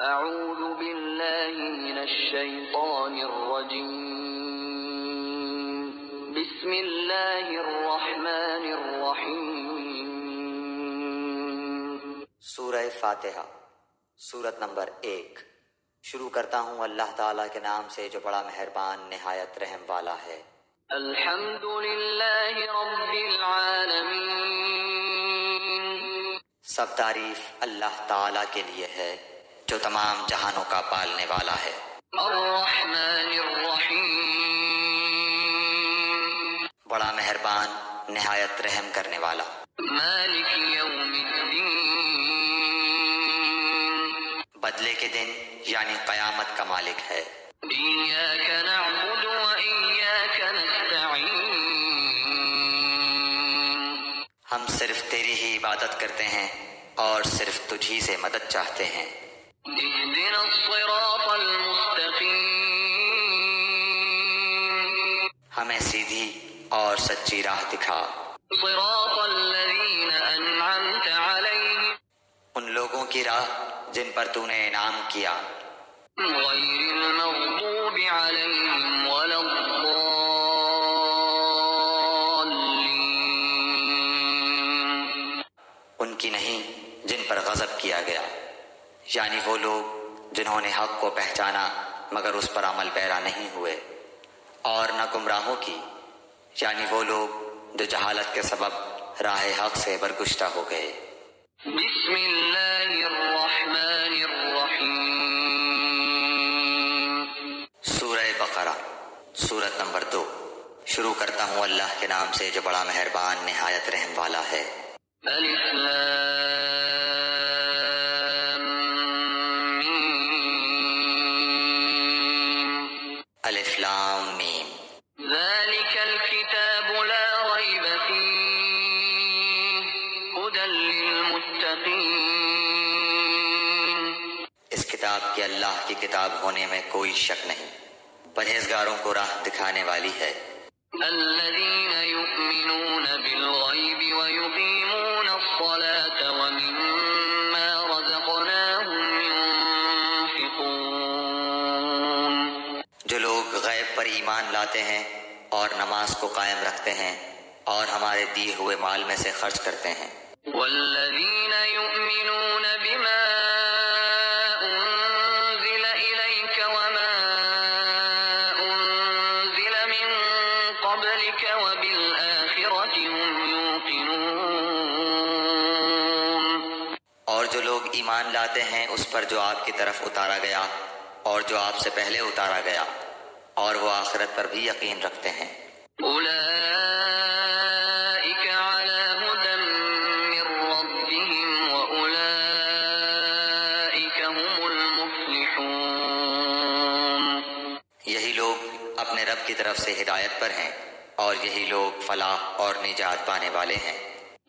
أعوذ بالله من الشيطان الرجيم بسم الله الرحمن الرحيم سورہ فاتحہ سورت نمبر 1۔ شروع کرتا ہوں اللہ تعالیٰ کے نام سے جو بڑا مہربان نہایت رحم والا ہے۔ الحمد للہ رب العالمین، سب تعریف اللہ تعالیٰ کے لیے ہے جو تمام جہانوں کا پالنے والا ہے۔ الرحمن الرحیم، بڑا مہربان نہایت رحم کرنے والا۔ مالک یوم الدین، بدلے کے دن یعنی قیامت کا مالک ہے۔ ایاک نعبد و ایاک نستعین، ہم صرف تیری ہی عبادت کرتے ہیں اور صرف تجھی سے مدد چاہتے ہیں۔ اہدنا الصراط المستقیم، ہمیں سیدھی اور سچی راہ دکھا۔ صراط الذین انعمت علیہم، ان لوگوں کی راہ جن پر تو نے انعام کیا، غیر المغضوب علیہم ولا الضالین، ان کی نہیں جن پر غضب کیا گیا، یعنی وہ لوگ جنہوں نے حق کو پہچانا مگر اس پر عمل پیرا نہیں ہوئے، اور نہ گمراہوں کی، یعنی وہ لوگ جو جہالت کے سبب راہ حق سے برگشتہ ہو گئے۔ بسم اللہ الرحمن الرحیم، سورہ بقرہ سورت نمبر 2۔ شروع کرتا ہوں اللہ کے نام سے جو بڑا مہربان نہایت رحم والا ہے۔ الف لام میم، الف لام میم، ذلك الكتاب لا ريب فيه هدى للمتقين، اس کتاب کے اللہ کی کتاب ہونے میں کوئی شک نہیں، پرہیزگاروں کو راہ دکھانے والی ہے۔ الذين يؤمنون بالغيب ويقيمون الصلاة ومما رزقناهم ينفقون، جو لوگ غیب پر ایمان لاتے ہیں اور نماز کو قائم رکھتے ہیں اور ہمارے دیے ہوئے مال میں سے خرچ کرتے ہیں۔ والذين يؤمنون بما أنزل إليك وما أنزل من قبلك وبالآخرة هم يوقنون، اور جو لوگ ایمان لاتے ہیں اس پر جو آپ کی طرف اتارا گیا اور جو آپ سے پہلے اتارا گیا، اور وہ آخرت پر بھی یقین رکھتے ہیں۔ أولئك على هدى من ربهم وأولئك هم المفلحون، یہی لوگ اپنے رب کی طرف سے ہدایت پر ہیں اور یہی لوگ فلاح اور نجات پانے والے ہیں۔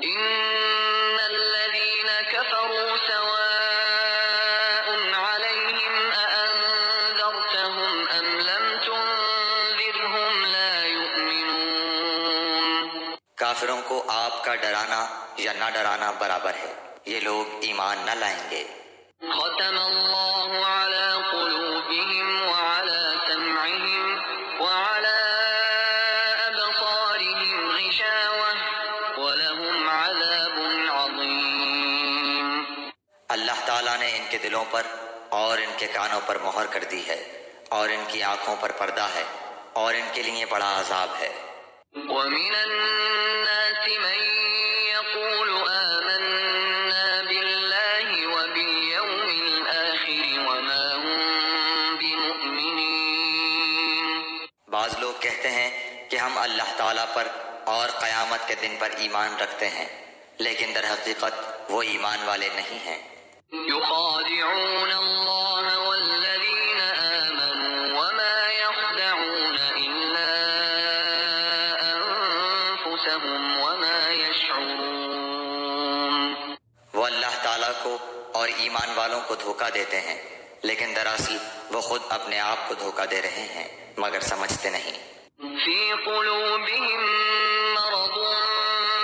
إن الذين كفروا سواء عليهم أأنذرتهم أم لم تنذرهم لا يؤمنون، کافروں کو آپ کا ڈرانا یا نہ ڈرانا برابر ہے، یہ لوگ ایمان نہ لائیں گے۔ ختم الله على قلوبهم وعلى سمعهم وعلى أبصارهم غشاوة ولهم عذاب عظيم، اللہ تعالیٰ نے ان کے دلوں پر اور ان کے کانوں پر مہر کر دی ہے اور ان کی آنکھوں پر پردہ ہے اور ان کے لیے بڑا عذاب ہے۔ ومن الناس من يقول آمنا بالله وباليوم الآخر وما هم بمؤمنين، بعض لوگ کہتے ہیں کہ ہم اللہ تعالیٰ پر اور قیامت کے دن پر ایمان رکھتے ہیں، لیکن در حقیقت وہ ایمان والے نہیں ہیں۔ يخادعون الله والذين آمنوا وما يخدعون إلا أنفسهم وما يشعرون، وہ اللہ تعالیٰ کو اور ایمان والوں کو دھوکہ دیتے ہیں، لیکن دراصل وہ خود اپنے آپ کو دھوکہ دے رہے ہیں مگر سمجھتے نہیں۔ في قلوبهم مرض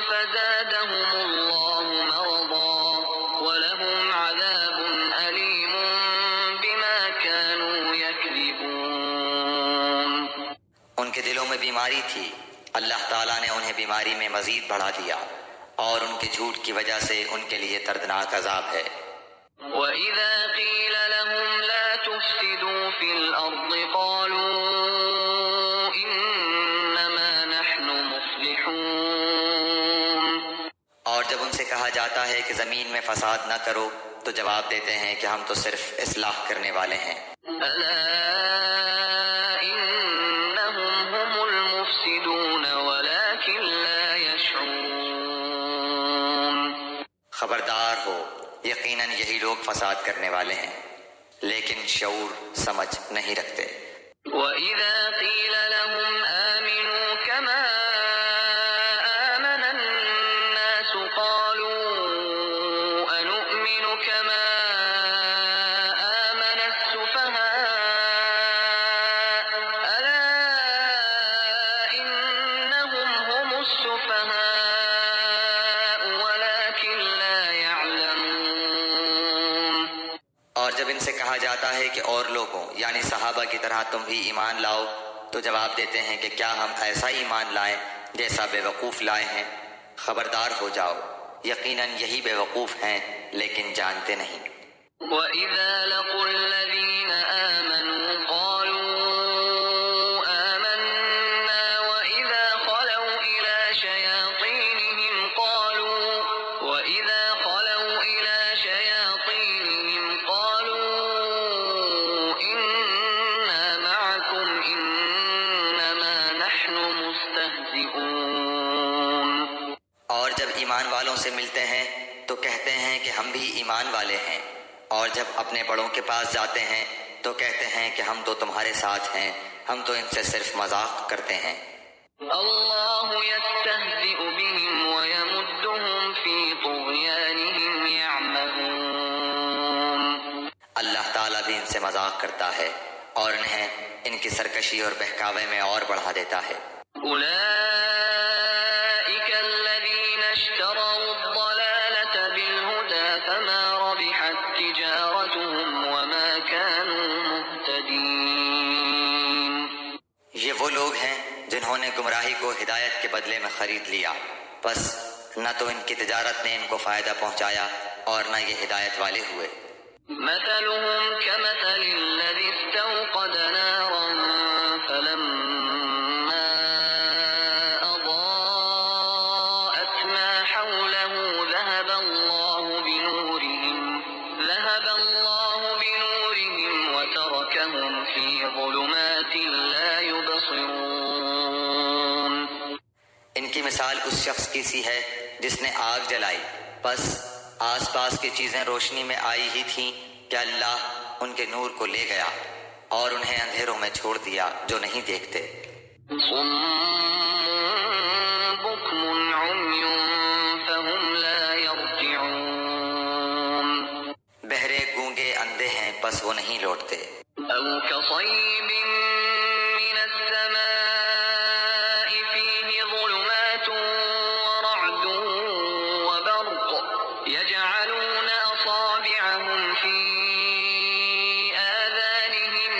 فزادهم الله مرضا ولهم عذاب أليم میں بیماری تھی اللہ تعالیٰ نے انہیں بیماری میں مزید بڑھا دیا اور ان کے جھوٹ کی وجہ سے ان کے لیے دردناک عذاب ہے۔ وَإِذَا قِيلَ لَهُمْ لَا تُفْسِدُوا فِي الْأَرْضِ قَالُوا إِنَّمَا نَحْنُ مُصْلِحُونَ، اور جب ان سے کہا جاتا ہے کہ زمین میں فساد نہ کرو تو جواب دیتے ہیں کہ ہم تو صرف اصلاح کرنے والے ہیں۔ أَلَا إِنَّهُمْ هُمُ الْمُفْسِدُونَ وَلَكِنْ لَا يَشْعُرُونَ، خبردار ہو، یقیناً یہی لوگ فساد کرنے والے ہیں لیکن شعور سمجھ نہیں رکھتے۔ وَإِذَا قِيلَ لَهُمْ آمِنُوا كَمَا آمَنَ النَّاسُ قَالُوا أَنُؤْمِنُ كَمَا آمَنَ السُّفَهَاءُ أَلَا إِنَّهُمْ هُمُ السُّفَهَاءُ وَلَكِنْ لَا يَعْلَمُونَ۔ اور جب ان سے کہا جاتا ہے کہ اور لوگوں یعنی صحابہ کی طرح تم بھی ایمان لاؤ تو جواب دیتے ہیں کہ کیا ہم ایسا ایمان لائیں جیسا بے وقوف لائے ہیں؟ خبردار ہو جاؤ، یقیناً یہی بے وقوف ہیں لیکن جانتے نہیں۔ وَإِذَا لَقُوا الَّذِينَ آمَنُوا قَالُوا آمَنَّا وَإِذَا خَلَوْا إِلَى شَيَاطِينِهِمْ قَالُوا إِنَّا مَعَكُمْ إِنَّمَا نَحْنُ مُسْتَهْزِئُونَ۔ اور جب ایمان والوں سے ملتے ہیں تو کہتے ہیں کہ ہم بھی ایمان والے ہیں، اور جب اپنے بڑوں کے پاس جاتے ہیں تو کہتے ہیں کہ ہم تو تمہارے ساتھ ہیں، ہم تو ان سے صرف مذاق کرتے ہیں۔ اللہ یستہزئ بہم ویمدہم فی طغیانہم یعمہون۔ اللہ تعالیٰ بھی ان سے مذاق کرتا ہے اور انہیں ان کی سرکشی اور بہکاوے میں اور بڑھا دیتا ہے۔ اولئک الذین اشتروا الضلالة بالہدى فما ربحت تجارتهم وما كانوا مہتدین۔ یہ وہ لوگ ہیں جنہوں نے گمراہی کو ہدایت کے بدلے میں خرید لیا، بس نہ تو ان کی تجارت نے ان کو فائدہ پہنچایا اور نہ یہ ہدایت والے ہوئے۔ مثلهم كمثل الذي استوقد نارا فلما أضاءت ما حوله ذهب الله بنورهم وتركهم في ظلمات لا يبصرون۔ ان کی مثال اس شخص کی سی ہے جس نے آگ جلائی، بس آس پاس کی چیزیں روشنی میں آئی ہی تھیں کہ اللہ ان کے نور کو لے گیا اور انہیں اندھیروں میں چھوڑ دیا جو نہیں دیکھتے۔ صم بكم عمي فهم لا يرجعون۔ بہرے گونگے اندھے ہیں بس وہ نہیں لوٹتے۔ أو كصيب من السماء فيه ظلمات ورعد وبرق يجعلون أصابعهم في آذانهم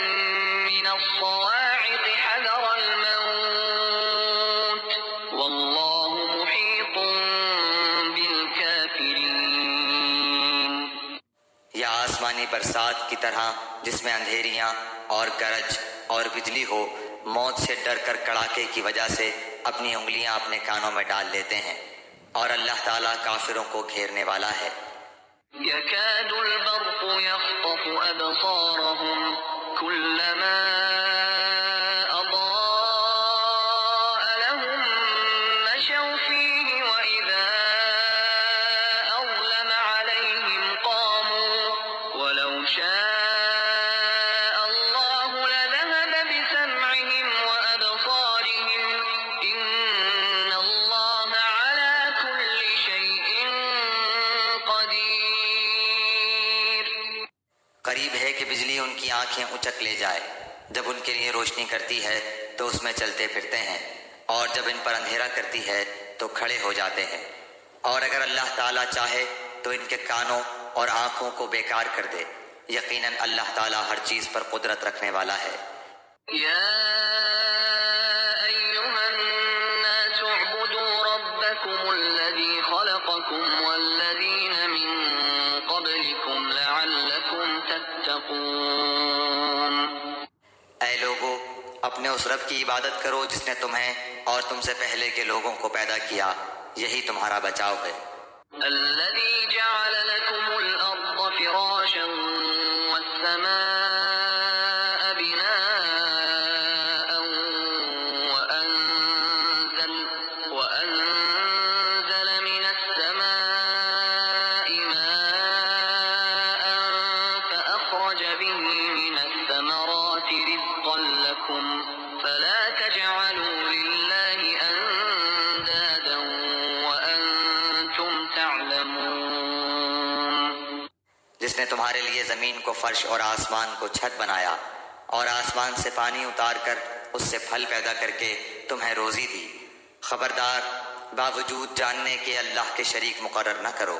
من الصواعق حذر الموت والله محيط بالكافرين۔ یا آسمانی برسات کی طرح جس میں اندھیریاں اور گرج اور بجلی ہو، موت سے ڈر کر کڑاکے کی وجہ سے اپنی انگلیاں اپنے کانوں میں ڈال لیتے ہیں، اور اللہ تعالیٰ کافروں کو گھیرنے والا ہے۔ يكاد البرق يخطف أبصارهم كلما أضاء لهم مشوا فيه وإذا أظلم عليهم قاموا ولو شاء الله لذهب بسمعهم وأبصارهم إن الله على كل شيء قدير۔ قریب ہے کہ بجلی ان کی آنکھیں اچک لے جائے، جب ان کے لیے روشنی کرتی ہے تو اس میں چلتے پھرتے ہیں، اور جب ان پر اندھیرا کرتی ہے تو کھڑے ہو جاتے ہیں، اور اگر اللہ تعالیٰ چاہے تو ان کے کانوں اور آنکھوں کو بیکار کر دے، یقیناً اللہ تعالیٰ ہر چیز پر قدرت رکھنے والا ہے۔ يا تتقون اے لوگو، اپنے اس رب کی عبادت کرو جس نے تمہیں اور تم سے پہلے کے لوگوں کو پیدا کیا، یہی تمہارا بچاؤ ہے۔ الذي جعل لكم الأرض فراشا والسماء بناء وأنزل من السماء ماء فأخرج به من الثمرات رزقا لكم فلا تجعلوا لله أندادا وأنتم تعلمون جس نے تمہارے لیے زمین کو فرش اور آسمان کو چھت بنایا اور آسمان سے پانی اتار کر اس سے پھل پیدا کر کے تمہیں روزی دی، خبردار باوجود جاننے کے اللہ کے شریک مقرر نہ کرو۔